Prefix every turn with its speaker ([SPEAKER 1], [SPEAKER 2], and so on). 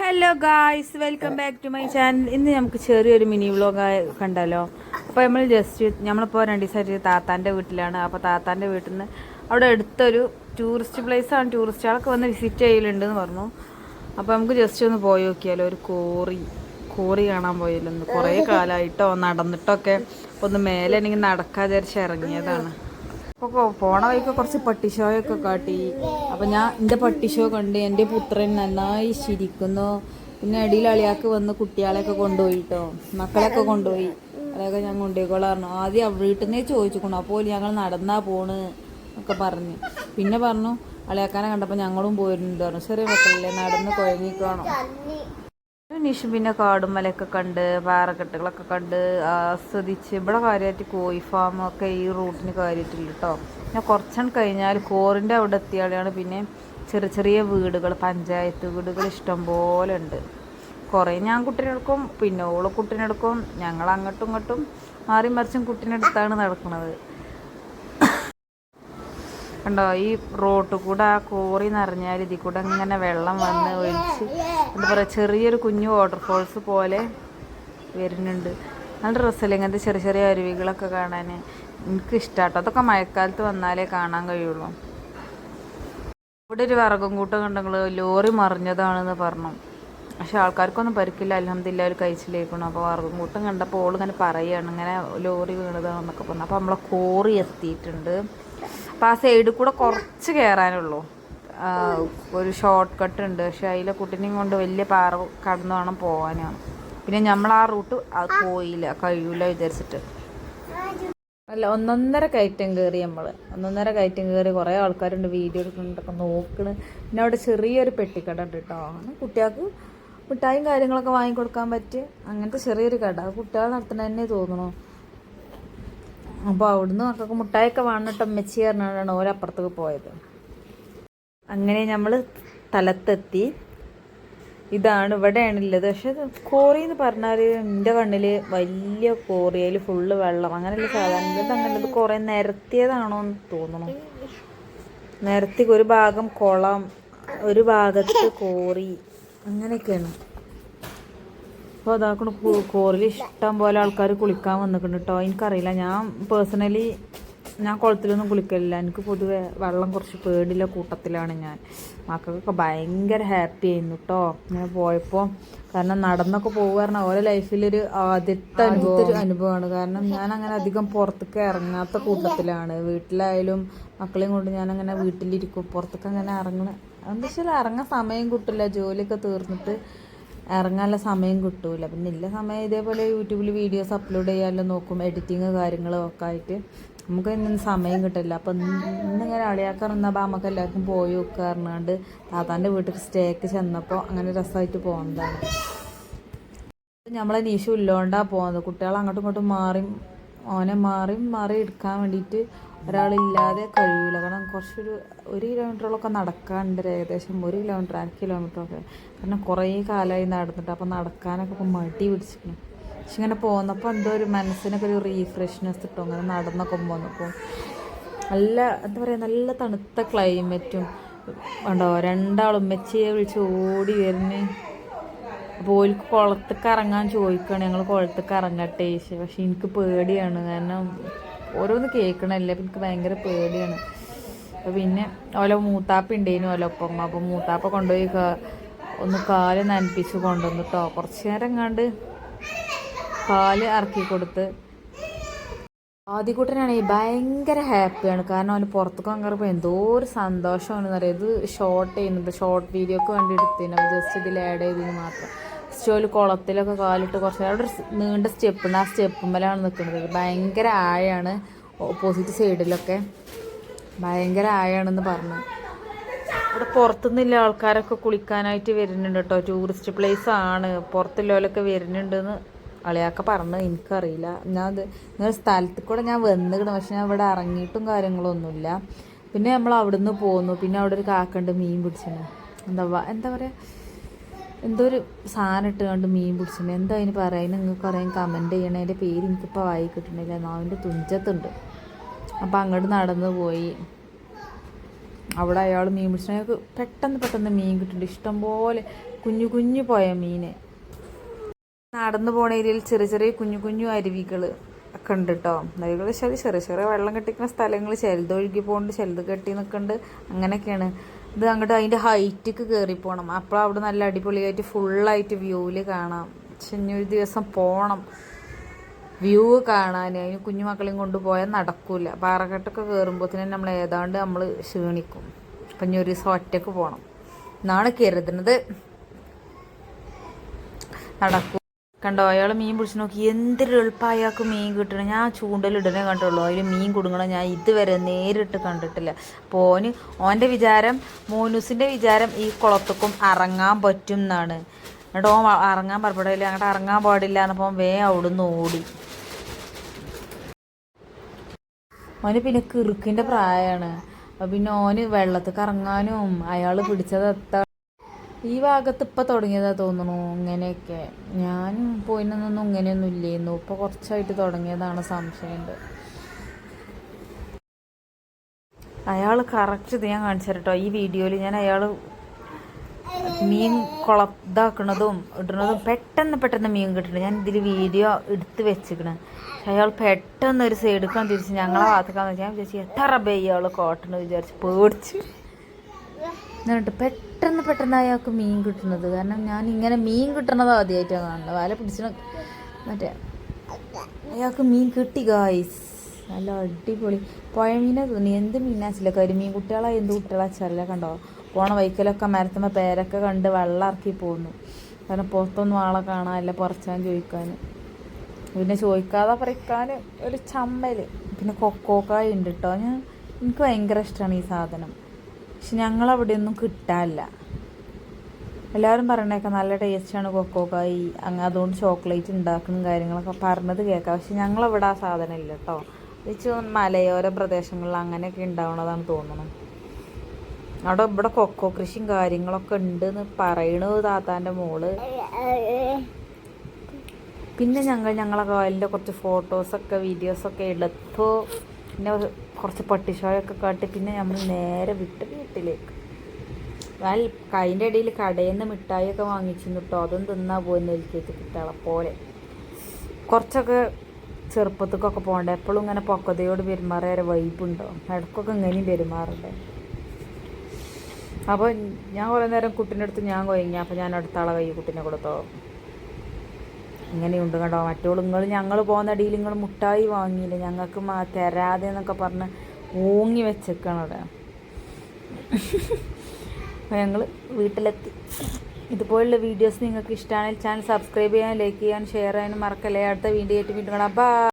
[SPEAKER 1] Hello guys, welcome back to my channel. ഇന്ന് നമുക്ക് ചെറിയൊരു മിനി വ്ലോഗ് കണ്ടല്ലോ. അപ്പോൾ നമ്മളിപ്പോൾ 2 ദിവസമായിട്ട് താത്താൻ്റെ വീട്ടിലാണ്. അപ്പോൾ താത്താൻ്റെ വീട്ടിൽ നിന്ന് അവിടെ അടുത്തൊരു ടൂറിസ്റ്റ് പ്ലേസാണ്, ടൂറിസ്റ്റുകളൊക്കെ വന്ന് വിസിറ്റ് ചെയ്യലുണ്ടെന്ന് പറഞ്ഞു. അപ്പോൾ നമുക്ക് ജസ്റ്റ് ഒന്ന് പോയി നോക്കിയാലോ. ഒരു കോറി കാണാൻ പോയല്ലോ. കുറേ കാലമായിട്ടോ നടന്നിട്ടൊക്കെ ഒന്ന് മേലെ എനിക്ക് നടക്കാൻ വിചാരിച്ച് ഇറങ്ങിയതാണ്. അപ്പോൾ പോണ വഴിക്ക് കുറച്ച് പട്ടിഷോയൊക്കെ കാട്ടി. അപ്പോൾ ഞാൻ എൻ്റെ പട്ടിഷോ കണ്ട് എൻ്റെ പുത്രൻ നന്നായി ചിരിക്കുന്നു. പിന്നെ അടിയിൽ അളിയാക്ക് വന്ന് കുട്ടികളെയൊക്കെ കൊണ്ടുപോയി കേട്ടോ, മക്കളെയൊക്കെ കൊണ്ടുപോയി. അതൊക്കെ ഞാൻ കൊണ്ടുപോയിക്കോളായിരുന്നു. ആദ്യം വീട്ടിൽ നിന്നേ ചോദിച്ചിക്കണം. അപ്പോൾ ഞങ്ങൾ നടന്നാ പോണ് ഒക്കെ പറഞ്ഞു. പിന്നെ പറഞ്ഞു അളിയാക്കാനെ കണ്ടപ്പോൾ ഞങ്ങളും പോയിട്ടുണ്ട് പറഞ്ഞു. ചെറിയ മക്കളല്ലേ, നടന്ന് കുഴങ്ങിക്കോണം. നിഷ് പിന്നെ കാടും മലയൊക്കെ കണ്ട് പാറക്കെട്ടുകളൊക്കെ കണ്ട് ആസ്വദിച്ച്. ഇവിടെ കാര്യമായിട്ട് കോഴി ഫാമൊക്കെ ഈ റൂട്ടിന് കാര്യമായിട്ടില്ല കേട്ടോ. പിന്നെ കുറച്ചും കഴിഞ്ഞാൽ കോറിൻ്റെ അവിടെ എത്തിയാലാണ് പിന്നെ ചെറിയ ചെറിയ വീടുകൾ, പഞ്ചായത്ത് വീടുകൾ ഇഷ്ടം പോലെ ഉണ്ട്. കുറേ ഞാൻ കുട്ടീനെടുക്കും, പിന്നെ ഓള് കുട്ടീനെടുക്കും. ഞങ്ങൾ അങ്ങോട്ടും ഇങ്ങോട്ടും മാറി മറിച്ചും കുട്ടീനെടുത്താണ് നടക്കുന്നത്. കണ്ടോ, ഈ റോട്ടിൽ കൂടെ ആ കോറി നിറഞ്ഞാൽ ഇതിൽ കൂടെ ഇങ്ങനെ വെള്ളം വന്ന് ഒഴിച്ച് എന്താ പറയുക, ചെറിയൊരു കുഞ്ഞു വാട്ടർഫോൾസ് പോലെ വരുന്നുണ്ട്. നല്ല രസമല്ലേ ഇങ്ങനത്തെ ചെറിയ ചെറിയ അരുവികളൊക്കെ കാണാൻ. എനിക്കിഷ്ടാട്ടോ. അതൊക്കെ മഴക്കാലത്ത് വന്നാലേ കാണാൻ കഴിയുള്ളൂ. ഇവിടെ ഒരു വിറകും കൂട്ടം കണ്ടെങ്കിൽ ലോറി മറിഞ്ഞതാണെന്ന് പറഞ്ഞു. പക്ഷെ ആൾക്കാർക്കൊന്നും പരിക്കില്ല, അൽഹംദുലില്ലാ. ഒരു കഴിച്ചിലേക്കണം. അപ്പോൾ വിറകും കൂട്ടം കണ്ടപ്പോൾ ഓളിങ്ങനെ പറയുകയാണ് ഇങ്ങനെ ലോറി വീണതാണെന്നൊക്കെ പറഞ്ഞു. അപ്പോൾ നമ്മളെ കോറി എത്തിയിട്ടുണ്ട്. അപ്പോൾ ആ സൈഡിൽ കൂടെ കുറച്ച് കയറാനുള്ളൂ, ഒരു ഷോർട്ട് കട്ട് ഉണ്ട്. പക്ഷെ അതിലെ കുട്ടീനെയും കൊണ്ട് വലിയ പാറ കടന്നു വേണം പോകാനാണ്. പിന്നെ നമ്മൾ ആ റൂട്ട് പോയില്ല, കഴിയൂല വിചാരിച്ചിട്ട്. അല്ല, 1.5 കയറ്റം കയറി. ഒന്നൊന്നര കയറ്റം കയറി. കുറേ ആൾക്കാരുണ്ട് വീഡിയോ എടുക്കുന്നുണ്ടൊക്കെ നോക്കണ്. പിന്നെ അവിടെ ചെറിയൊരു പെട്ടിക്കട ഉണ്ട് കേട്ടോ. കുട്ടികൾക്ക് മിഠായും കാര്യങ്ങളൊക്കെ വാങ്ങിക്കൊടുക്കാൻ പറ്റിയ അങ്ങനത്തെ ചെറിയൊരു കട. കുട്ടികൾ നടത്തണ തന്നെ തോന്നണു. അപ്പോൾ അവിടുന്ന് മക്കൾക്ക് മുട്ടായൊക്കെ വേണിട്ട് അമ്മച്ചി പറഞ്ഞാണ് ഓരപ്പുറത്തേക്ക് പോയത്. അങ്ങനെ നമ്മൾ സ്ഥലത്തെത്തി. ഇതാണ്, ഇവിടെയാണുള്ളത്. പക്ഷെ കോറി എന്ന് പറഞ്ഞാൽ എൻ്റെ കണ്ണിൽ വലിയ കോറി, അതിൽ ഫുള്ള് വെള്ളം അങ്ങനെയല്ല. സാധാരണ അങ്ങനെയുള്ളത് കുറേ നിരത്തിയതാണോ എന്ന് തോന്നണം. നിരത്തി ഒരു ഭാഗം കുളം, ഒരു ഭാഗത്ത് കോറി, അങ്ങനെയൊക്കെയാണ്. അപ്പോൾ അതാക്കണ കോറിൽ ഇഷ്ടം പോലെ ആൾക്കാർ കുളിക്കാൻ വന്നിട്ടുണ്ട് കേട്ടോ. എനിക്കറിയില്ല, ഞാൻ പേഴ്സണലി ഞാൻ കുളത്തിലൊന്നും കുളിക്കലില്ല. എനിക്ക് പൊതുവെ വെള്ളം കുറച്ച് പേടിയുള്ള കൂട്ടത്തിലാണ് ഞാൻ. മക്കൾക്കൊക്കെ ഭയങ്കര ഹാപ്പി ആയിരുന്നു കേട്ടോ ഇങ്ങനെ പോയപ്പോൾ. കാരണം നടന്നൊക്കെ പോകുക ഓരോ ലൈഫിലൊരു ആദ്യത്തെ അനുഭവമാണ്. കാരണം ഞാൻ അങ്ങനെ അധികം പുറത്തേക്ക് ഇറങ്ങാത്ത കൂട്ടത്തിലാണ്. വീട്ടിലായാലും മക്കളെയും കൊണ്ട് ഞാനങ്ങനെ വീട്ടിലിരിക്കും. പുറത്തേക്ക് അങ്ങനെ എന്താ വെച്ചാൽ ഇറങ്ങാൻ സമയം കിട്ടില്ല. ജോലിയൊക്കെ തീർന്നിട്ട് ഇറങ്ങാനുള്ള സമയം കിട്ടൂല. പിന്നെ ഇല്ല സമയം ഇതേപോലെ യൂട്യൂബിൽ വീഡിയോസ് അപ്ലോഡ് ചെയ്യാമല്ലോ നോക്കും, എഡിറ്റിങ് കാര്യങ്ങളും ഒക്കെ ആയിട്ട് നമുക്ക് ഇന്നും സമയം കിട്ടില്ല. അപ്പം ഇന്നിങ്ങനെ അളിയാക്കാറുന്നപ്പോൾ നമുക്ക് എല്ലാവർക്കും പോയി വെക്കാറുണ്ട്. താത്താൻ്റെ വീട്ടിൽ സ്റ്റേക്ക് ചെന്നപ്പോൾ അങ്ങനെ രസമായിട്ട് പോകുന്നതാണ്. നമ്മളെ നീശു ഇല്ലോണ്ടാണ് പോകുന്നത്. കുട്ടികൾ അങ്ങോട്ടും ഇങ്ങോട്ടും ഓനെ മാറി എടുക്കാൻ വേണ്ടിയിട്ട് ഒരാളില്ലാതെ കഴിയൂല. കാരണം ഒരു കിലോമീറ്ററോളൊക്കെ നടക്കാനുണ്ട്, ഏകദേശം 1 കിലോമീറ്റർ 1.5 കിലോമീറ്ററൊക്കെ. കാരണം കുറേ കാലമായി നടന്നിട്ട് അപ്പോൾ നടക്കാനൊക്കെ ഇപ്പോൾ മടി പിടിച്ചിരിക്കണം. പക്ഷെ ഇങ്ങനെ പോകുന്നപ്പോൾ എന്തോ ഒരു മനസ്സിനൊക്കെ ഒരു റീഫ്രഷ്നെസ് കിട്ടും. അങ്ങനെ നടന്നൊക്കെ പോകുന്നപ്പോൾ നല്ല എന്താ പറയുക, നല്ല തണുത്ത ക്ലൈമറ്റും ഉണ്ടോ. രണ്ടാളും മെച്ചിയെ വിളിച്ച് ഓടി വരുന്നേ. അപ്പോൾ ഓൽക്ക് കുളത്തേക്ക് ഇറങ്ങാൻ ചോദിക്കുകയാണ്. ഞങ്ങൾ കുളത്തേക്ക് ഇറങ്ങട്ടെ ചോദിച്ചു. പക്ഷെ എനിക്ക് പേടിയാണ്, കാരണം ഓരോന്ന് കേൾക്കണല്ലേ. അപ്പം എനിക്ക് ഭയങ്കര പേടിയാണ്. അപ്പോൾ പിന്നെ മൂത്താപ്പ ഉണ്ടേനു ഒപ്പം. അപ്പോൾ മൂത്താപ്പ കൊണ്ടുപോയി ഒന്ന് കാല് നനപ്പിച്ച് കൊണ്ടുവന്നു കേട്ടോ. കുറച്ച് നേരം കണ്ട് കാല് ഇറക്കി കൊടുത്ത്. ആദ്യകൂട്ടനാണെങ്കിൽ ഭയങ്കര ഹാപ്പിയാണ്. കാരണം അവന് പുറത്തേക്ക് കയറിയപ്പോൾ എന്തോ ഒരു സന്തോഷമാണെന്ന് അറിയാം. ഇത് ഷോർട്ട് വീഡിയോക്ക് വേണ്ടി എടുത്തതിന് ജസ്റ്റ് ഇതിൽ ആഡ് ചെയ്തതിന് മാത്രം. സ്റ്റോയിൽ കുളത്തിലൊക്കെ കാലിട്ട് കുറച്ച് അവിടെ ഒരു നീണ്ട സ്റ്റെപ്പുണ്ട്. ആ സ്റ്റെപ്പുമ്മലാണ് നിൽക്കുന്നത്. ഭയങ്കര ആഴമാണ്. ഓപ്പോസിറ്റ് സൈഡിലൊക്കെ ഭയങ്കര ആഴാണെന്ന് പറഞ്ഞു. ഇവിടെ പുറത്തുനിന്നില്ല ആൾക്കാരൊക്കെ കുളിക്കാനായിട്ട് വരുന്നുണ്ട് കേട്ടോ. ടൂറിസ്റ്റ് പ്ലേസ് ആണ്, പുറത്തുള്ളവരൊക്കെ വരുന്നുണ്ടെന്ന് അളിയാക്ക പറഞ്ഞു. എനിക്കറിയില്ല. നിങ്ങൾ സ്ഥലത്ത് കൂടെ ഞാൻ വന്നിക്കണം, പക്ഷെ ഞാൻ ഇവിടെ ഇറങ്ങിയിട്ടും കാര്യങ്ങളൊന്നുമില്ല. പിന്നെ നമ്മൾ അവിടെ നിന്ന് പോന്നു. പിന്നെ അവിടെ ഒരു കാക്കണ്ട് മീൻ പിടിച്ചിന്. എന്താ പറയുക, എന്തോ ഒരു സാധനം ഇട്ട് കണ്ട് മീൻ പിടിച്ചിട്ടുണ്ട്. എന്താ അതിന് പറയുന്നത് നിങ്ങൾക്ക് അറിയാൻ കമൻറ്റ് ചെയ്യണേ. അതിൻ്റെ പേര് എനിക്കിപ്പോൾ വായി കിട്ടണില്ല, നാവിൻ്റെ തുഞ്ചത്തുണ്ട്. അപ്പോൾ അങ്ങോട്ട് നടന്നു പോയി. അവിടെ അയാൾ മീൻ പിടിച്ചതിനൊക്കെ പെട്ടെന്ന് മീൻ കിട്ടുന്നുണ്ട്, ഇഷ്ടംപോലെ കുഞ്ഞു കുഞ്ഞു പോയ മീൻ. നടന്നു പോണ ഏരിയയിൽ ചെറിയ കുഞ്ഞു അരുവികൾ ഒക്കെ ഉണ്ട് കേട്ടോ. അരുവികൾ വെച്ചാൽ ചെറിയ വെള്ളം കെട്ടിക്കുന്ന സ്ഥലങ്ങൾ, ചിലത് ഒഴുകി പോകുന്നുണ്ട്, ചിലത് കെട്ടി നിൽക്കുന്നുണ്ട്, അങ്ങനെയൊക്കെയാണ്. ഇത് അങ്ങോട്ട് അതിൻ്റെ ഹൈറ്റിക്ക് കയറി പോകണം, അപ്പോൾ അവിടെ നല്ല അടിപൊളിയായിട്ട് ഫുള്ളായിട്ട് വ്യൂവിൽ കാണാം. പക്ഷെ ഇനി ഒരു ദിവസം പോകണം വ്യൂ കാണാൻ. അതിന് കുഞ്ഞുമക്കളെയും കൊണ്ടുപോയാൽ നടക്കൂല. പാറക്കെട്ടൊക്കെ കയറുമ്പോഴത്തേനും നമ്മൾ ക്ഷീണിക്കും. അപ്പം ഇനി ഒരു ദിവസം ഒറ്റക്ക് പോകണം എന്നാണ് കരുതുന്നത്. നടക്കും. കണ്ടോ അയാൾ മീൻ പിടിച്ച് നോക്കി, എന്തൊരു എളുപ്പം അയാൾക്ക് മീൻ കിട്ടണം. ഞാൻ ചൂണ്ടലിടനെ കണ്ടുള്ളൂ, അതിൽ മീൻ കൊടുക്കണം ഞാൻ ഇതുവരെ നേരിട്ട് കണ്ടിട്ടില്ല. അപ്പോൾ ഓൻ്റെ വിചാരം, മോനൂസിൻ്റെ വിചാരം ഈ കുളത്തേക്കും ഇറങ്ങാൻ പറ്റും എന്നാണ്. എന്നിട്ട് ഓൻ ഇറങ്ങാൻ പുറപ്പെടില്ല, അങ്ങോട്ട് ഇറങ്ങാൻ പാടില്ല എന്നപ്പോൾ അവിടുന്ന് ഓടി. ഓന് പിന്നെ കിറുക്കിൻ്റെ പ്രായമാണ്. അപ്പം പിന്നെ ഓന് വെള്ളത്തിൽ ഇറങ്ങാനും അയാൾ പിടിച്ചത് ഈ ഭാഗത്ത് ഇപ്പം തുടങ്ങിയതാ തോന്നുന്നു ഇങ്ങനെയൊക്കെ. ഞാൻ പോയിനൊന്നും ഇങ്ങനെയൊന്നും ഇല്ലായിരുന്നു, ഇപ്പോൾ കുറച്ചായിട്ട് തുടങ്ങിയതാണ് സംശയമുണ്ട്. അയാൾ കറക്റ്റ് ഇത് ഞാൻ കാണിച്ചു തരട്ടോ. ഈ വീഡിയോയിൽ ഞാൻ അയാൾ മീൻ ഇതാക്കണതും ഇടുന്നതും പെട്ടെന്ന് മീൻ കിട്ടുന്നുണ്ട്. ഞാൻ ഇതിൽ വീഡിയോ എടുത്ത് വെച്ചിക്കണ്. അയാൾ പെട്ടെന്ന് ഒരു സൈഡിക്കാൻ തിരിച്ച് ഞങ്ങളെ ഭാഗത്തേക്കാന്ന് വെച്ചാൽ ഞാൻ വിചാരിച്ചു എത്ര റബ്ബേ അയാൾ കോട്ടണ് വിചാരിച്ച് പേടിച്ച്. എന്നിട്ട് പെട്ടെന്ന് അയാൾക്ക് മീൻ കിട്ടുന്നത്. കാരണം ഞാൻ ഇങ്ങനെ മീൻ കിട്ടണത് ആദ്യമായിട്ടാണ് കാണുന്നത്. വല പിടിച്ചിട്ട് മറ്റേ അയാൾക്ക് മീൻ കിട്ടി ഗായ്സ്, നല്ല അടിപൊളി പുഴ മീനെ തോന്നി. എന്ത് മീനാച്ചില്ല, കരിമീൻ കുട്ടികളാ എന്ത് കുട്ടികളാ ചെറിയ കണ്ടോ. പോണ വൈക്കലൊക്കെ മരത്തുമ്പോൾ പേരൊക്കെ കണ്ട് വെള്ളം ഇറക്കി പോകുന്നു. കാരണം പുറത്തൊന്നും ആളെ കാണാനില്ല പറിച്ചാൻ ചോദിക്കാൻ. പിന്നെ ചോദിക്കാതെ പറിക്കാൻ ഒരു ചമ്മൽ. പിന്നെ കൊക്കോക്കായ ഉണ്ട് കേട്ടോ. എനിക്ക് ഭയങ്കര ഇഷ്ടമാണ് ഈ സാധനം. പക്ഷെ ഞങ്ങളവിടെയൊന്നും കിട്ടാനില്ല. എല്ലാവരും പറയണേക്കാം നല്ല ടേസ്റ്റാണ് കൊക്കോക്കായി, അതുകൊണ്ട് ചോക്ലേറ്റ് ഉണ്ടാക്കുന്ന കാര്യങ്ങളൊക്കെ പറഞ്ഞത് കേൾക്കാം. പക്ഷെ ഞങ്ങളവിടെ ആ സാധനം ഇല്ല കേട്ടോ. വെച്ച് മലയോര പ്രദേശങ്ങളിൽ അങ്ങനെയൊക്കെ ഉണ്ടാവണതാണ് തോന്നുന്നു. ഇവിടെ കൊക്കോ കൃഷിയും കാര്യങ്ങളൊക്കെ ഉണ്ടെന്ന് പറയണത് താത്താൻ്റെ മോള്. പിന്നെ ഞങ്ങളെ കാലിൻ്റെ കുറച്ച് ഫോട്ടോസൊക്കെ വീഡിയോസൊക്കെ എടുത്തു. പിന്നെ കുറച്ച് പട്ടിഷോയൊക്കെ കാട്ടി പിന്നെ നമ്മൾ നേരെ വീട്ടിലേക്ക്. അതിൻ്റെ ഇടയിൽ കടയിൽ നിന്ന് മിഠായിയൊക്കെ വാങ്ങിച്ചിരുന്നു കേട്ടോ. അതും തിന്നാൻ പോയി നെൽക്കേറ്റ് കുട്ടികളെ പോലെ. കുറച്ചൊക്കെ ചെറുപ്പത്തേക്കൊക്കെ പോകണ്ടേ, എപ്പോഴും ഇങ്ങനെ പക്വതയോട് പെരുമാറിയ വൈബുണ്ടോ, ഇടയ്ക്കൊക്കെ ഇങ്ങനെയും പെരുമാറണ്ടേ. അപ്പോൾ ഞാൻ കുറേ നേരം കുട്ടീൻ്റെ അടുത്ത് ഞാൻ കൊയങ്ങി. അപ്പോൾ ഞാൻ അടുത്ത ആളെ കൈ കുട്ടീനെ കൊടുത്തോ. ഇങ്ങനെയുണ്ട് കേട്ടോ. മറ്റോള് ഞങ്ങൾ പോകുന്ന ഇടയിൽ നിങ്ങൾ മുട്ടായി വാങ്ങിയില്ല, ഞങ്ങൾക്ക് തരാതെ എന്നൊക്കെ പറഞ്ഞ് ഓങ്ങി വെച്ചേക്കാണ് അവിടെ. അപ്പോൾ ഞങ്ങൾ വീട്ടിലെത്തി. ഇതുപോലുള്ള വീഡിയോസ് നിങ്ങൾക്ക് ഇഷ്ടമാണെങ്കിൽ ചാനൽ സബ്സ്ക്രൈബ് ചെയ്യാൻ, ലൈക്ക് ചെയ്യാൻ, ഷെയർ ചെയ്യാനും മറക്കല്ലേ. അടുത്ത വീഡിയോ ആയിട്ട് വീണ്ടും കാണാം. ബൈ.